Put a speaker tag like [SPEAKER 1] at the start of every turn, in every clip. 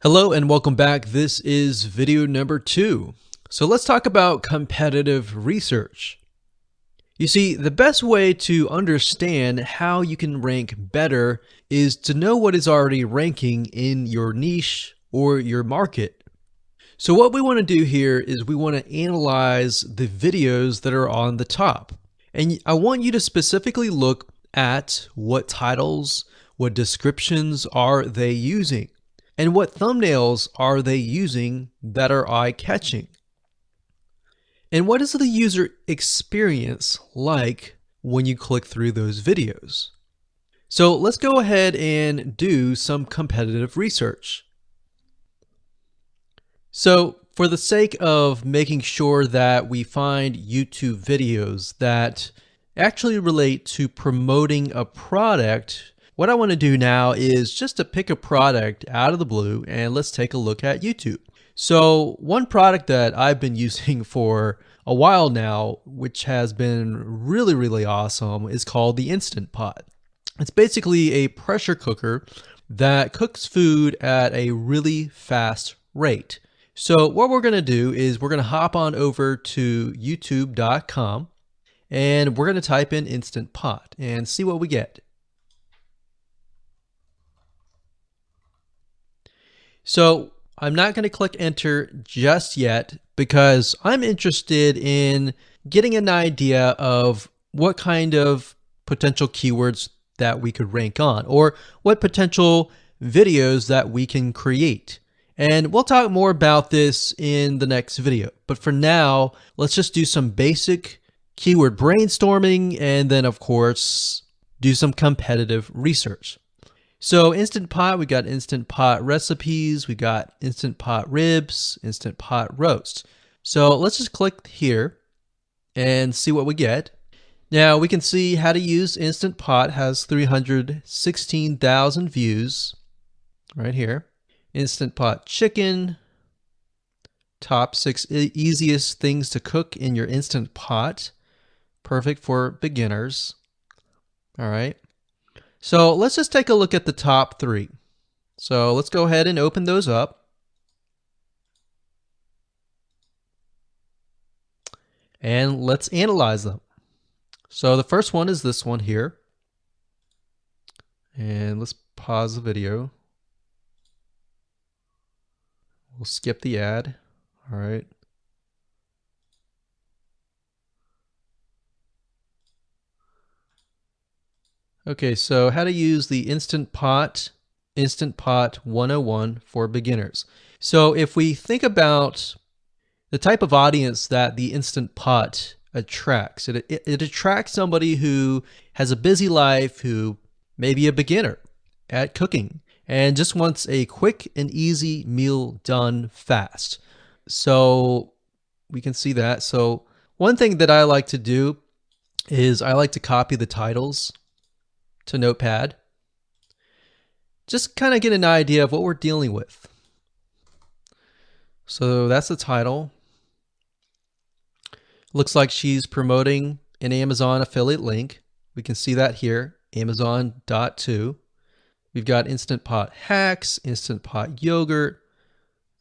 [SPEAKER 1] Hello and welcome back. This is video number 2. So let's talk about competitive research. You see, the best way to understand how you can rank better is to know what is already ranking in your niche or your market. So what we want to do here is we want to analyze the videos that are on the top. And I want you to specifically look at what titles, what descriptions are they using, and what thumbnails are they using that are eye-catching. And what is the user experience like when you click through those videos? So let's go ahead and do some competitive research. So for the sake of making sure that we find YouTube videos that actually relate to promoting a product, what I want to do now is just to pick a product out of the blue and let's take a look at YouTube. So one product that I've been using for a while now, which has been really awesome, is called the Instant Pot. It's basically a pressure cooker that cooks food at a really fast rate. So what we're going to do is we're going to hop on over to youtube.com and we're going to type in Instant Pot and see what we get. So I'm not going to click enter just yet because I'm interested in getting an idea of what kind of potential keywords that we could rank on or what potential videos that we can create. And we'll talk more about this in the next video. But for now, let's just do some basic keyword brainstorming and then of course do some competitive research. So Instant Pot, we got Instant Pot recipes, we got Instant Pot ribs, Instant Pot roast. So let's just click here and see what we get. Now we can see how to use Instant Pot has 316,000 views right here. Instant Pot chicken, top 6 easiest things to cook in your Instant Pot. Perfect for beginners. All right. So let's just take a look at the top 3. So let's go ahead and open those up. And let's analyze them. So the first one is this one here. And let's pause the video. We'll skip the ad. All right. Okay, so how to use the Instant Pot 101 for beginners. So if we think about the type of audience that the Instant Pot attracts, it attracts somebody who has a busy life, who may be a beginner at cooking and just wants a quick and easy meal done fast. So we can see that. So one thing that I like to do is I like to copy the titles to Notepad. Just kind of get an idea of what we're dealing with. So that's the title. Looks like she's promoting an Amazon affiliate link. We can see that here, Amazon.to. We've got Instant Pot hacks, Instant Pot yogurt,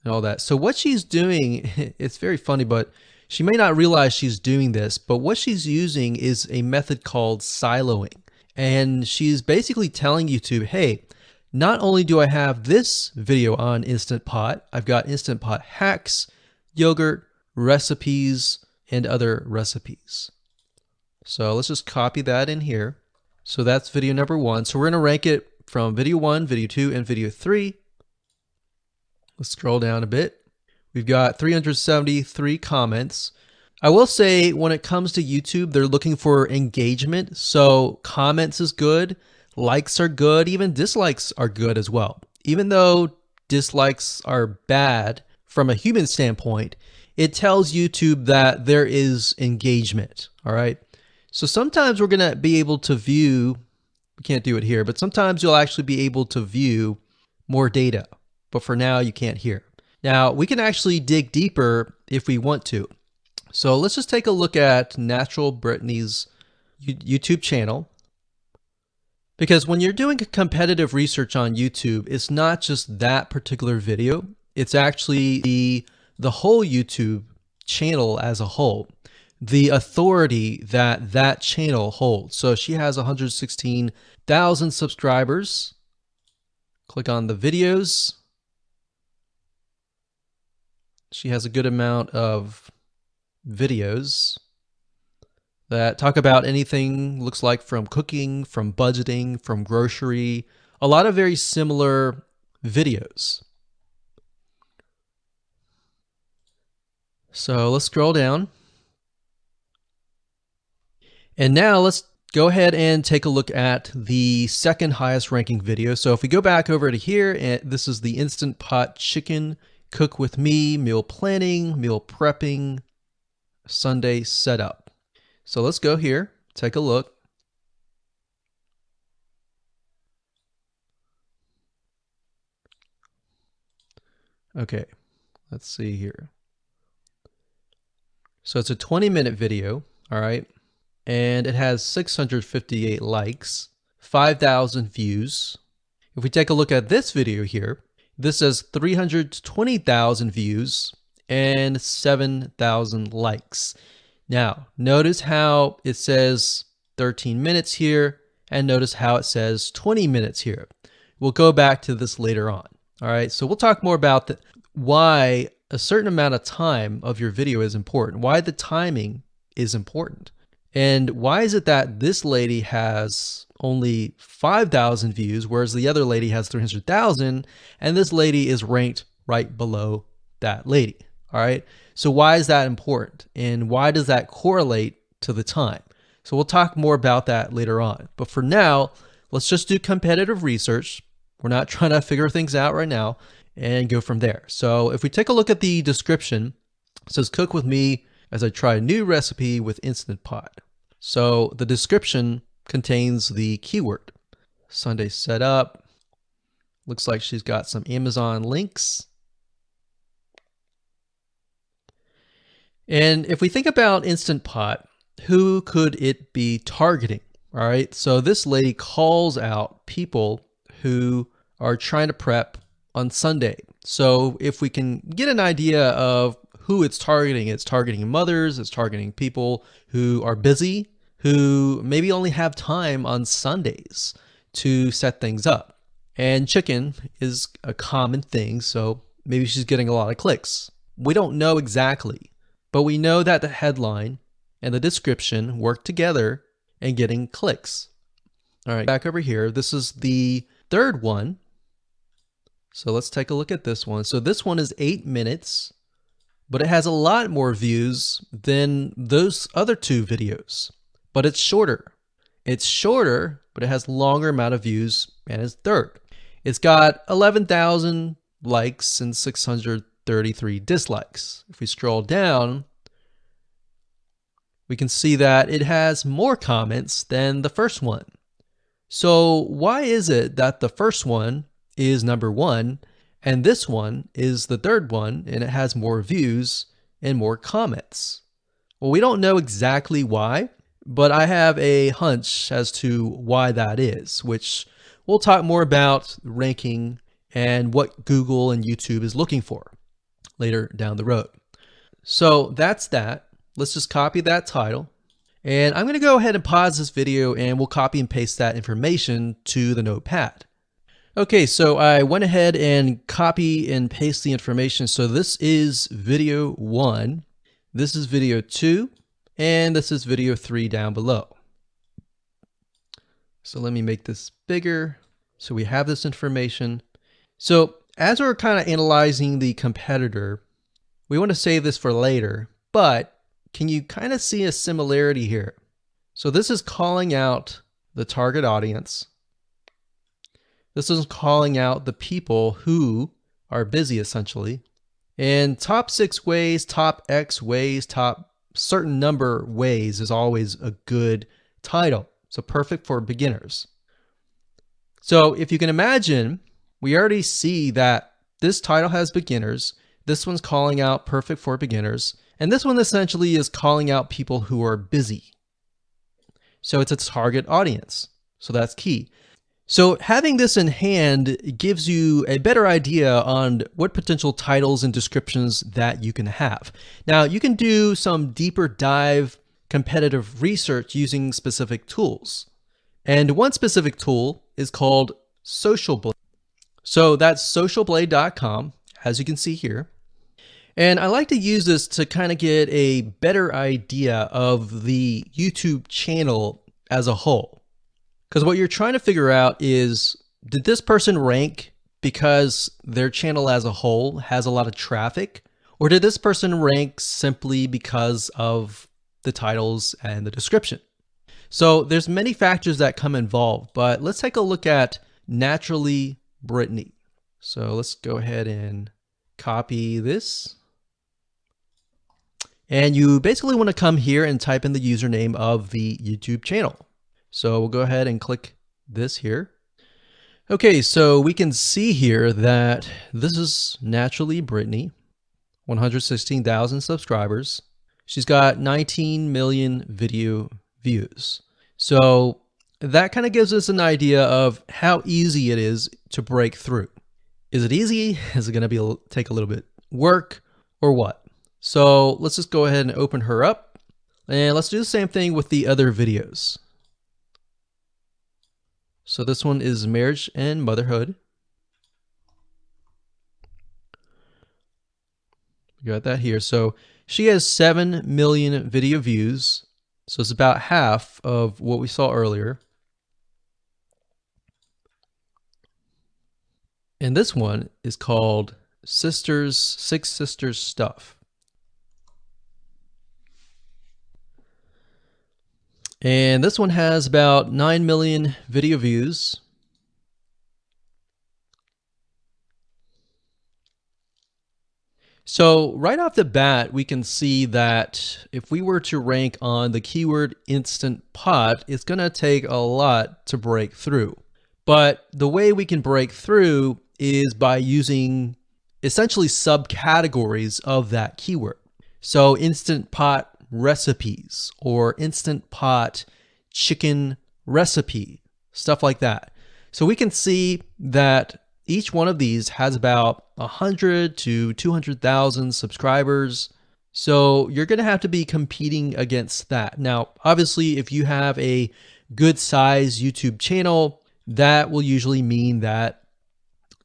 [SPEAKER 1] and all that. So what she's doing, it's very funny, but she may not realize she's doing this, but what she's using is a method called siloing. And she's basically telling YouTube, hey, not only do I have this video on Instant Pot, I've got Instant Pot hacks, yogurt, recipes, and other recipes. So let's just copy that in here. So that's video number 1. So we're going to rank it from video 1, video 2, and video 3. Let's scroll down a bit. We've got 373 comments. I will say when it comes to YouTube, they're looking for engagement. So comments is good, likes are good, even dislikes are good as well. Even though dislikes are bad from a human standpoint, it tells YouTube that there is engagement. All right. So sometimes we're going to be able to view, we can't do it here, but sometimes you'll actually be able to view more data. But for now, you can't hear. Now we can actually dig deeper if we want to. So let's just take a look at Natural Brittany's YouTube channel. Because when you're doing competitive research on YouTube, it's not just that particular video, it's actually the whole YouTube channel as a whole, the authority that that channel holds. So she has 116,000 subscribers. Click on the videos. She has a good amount of videos that talk about anything, looks like from cooking, from budgeting, from grocery, a lot of very similar videos. So let's scroll down. And now let's go ahead and take a look at the second highest ranking video. So if we go back over to here, and this is the Instant Pot Chicken Cook With Me, meal planning, meal prepping, Sunday setup. So let's go here, take a look. Okay, let's see here. So it's a 20-minute video, all right? And it has 658 likes, 5,000 views. If we take a look at this video here, this has 320,000 views and 7,000 likes. Now, notice how it says 13 minutes here, and notice how it says 20 minutes here. We'll go back to this later on. All right, so we'll talk more about why a certain amount of time of your video is important, why the timing is important. And why is it that this lady has only 5,000 views, whereas the other lady has 300,000, and this lady is ranked right below that lady? All right. So why is that important? And why does that correlate to the time? So we'll talk more about that later on. But for now, let's just do competitive research. We're not trying to figure things out right now and go from there. So if we take a look at the description, it says cook with me as I try a new recipe with Instant Pot. So the description contains the keyword Sunday setup. Looks like she's got some Amazon links. And if we think about Instant Pot, who could it be targeting? All right, so this lady calls out people who are trying to prep on Sunday. So if we can get an idea of who it's targeting mothers, it's targeting people who are busy, who maybe only have time on Sundays to set things up. And chicken is a common thing, so maybe she's getting a lot of clicks. We don't know exactly, but we know that the headline and the description work together in getting clicks. All right, back over here, this is the third one. So let's take a look at this one. So this one is 8 minutes, but it has a lot more views than those other two videos, but it's shorter. It's shorter, but it has longer amount of views and it's third. It's got 11,000 likes and 633 dislikes. If we scroll down, we can see that it has more comments than the first one. So why is it that the first one is number one and this one is the third one and it has more views and more comments? Well, we don't know exactly why, but I have a hunch as to why that is, which we'll talk more about ranking and what Google and YouTube is looking for later down the road. So that's that. Let's just copy that title. And I'm going to go ahead and pause this video and we'll copy and paste that information to the notepad. Okay, so I went ahead and copy and paste the information. So this is video 1, this is video 2, and this is video 3 down below. So let me make this bigger so we have this information. So as we're kind of analyzing the competitor, we want to save this for later, but can you kind of see a similarity here? So this is calling out the target audience. This is calling out the people who are busy essentially. And top 6 ways, top X ways, top certain number ways is always a good title. So perfect for beginners. So if you can imagine, we already see that this title has beginners. This one's calling out perfect for beginners. And this one essentially is calling out people who are busy. So it's a target audience. So that's key. So having this in hand gives you a better idea on what potential titles and descriptions that you can have. Now you can do some deeper dive competitive research using specific tools. And one specific tool is called SocialBlade. So that's socialblade.com, as you can see here. And I like to use this to kind of get a better idea of the YouTube channel as a whole. Because what you're trying to figure out is, did this person rank because their channel as a whole has a lot of traffic? Or did this person rank simply because of the titles and the description? So there's many factors that come involved, but let's take a look at Naturally Brittany. So let's go ahead and copy this. And you basically want to come here and type in the username of the YouTube channel. So we'll go ahead and click this here. Okay, so we can see here that this is Naturally Brittany, 116,000 subscribers. She's got 19 million video views. So that kind of gives us an idea of how easy it is to break through. Is it easy? Is it going to take a little bit work or what? So let's just go ahead and open her up, and let's do the same thing with the other videos. So this one is marriage and motherhood. We got that here. So she has 7 million video views. So it's about half of what we saw earlier. And this one is called Six Sisters Stuff. And this one has about 9 million video views. So right off the bat, we can see that if we were to rank on the keyword Instant Pot, it's going to take a lot to break through. But the way we can break through is by using essentially subcategories of that keyword. So Instant Pot recipes or Instant Pot chicken recipe, stuff like that. So we can see that each one of these has about 100 to 200,000 subscribers. So you're going to have to be competing against that. Now, obviously, if you have a good size YouTube channel, that will usually mean that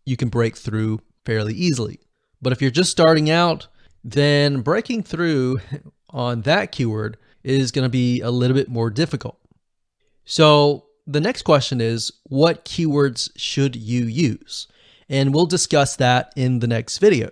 [SPEAKER 1] you can break through fairly easily. But if you're just starting out, then breaking through on that keyword is going to be a little bit more difficult. So the next question is, what keywords should you use? And we'll discuss that in the next video.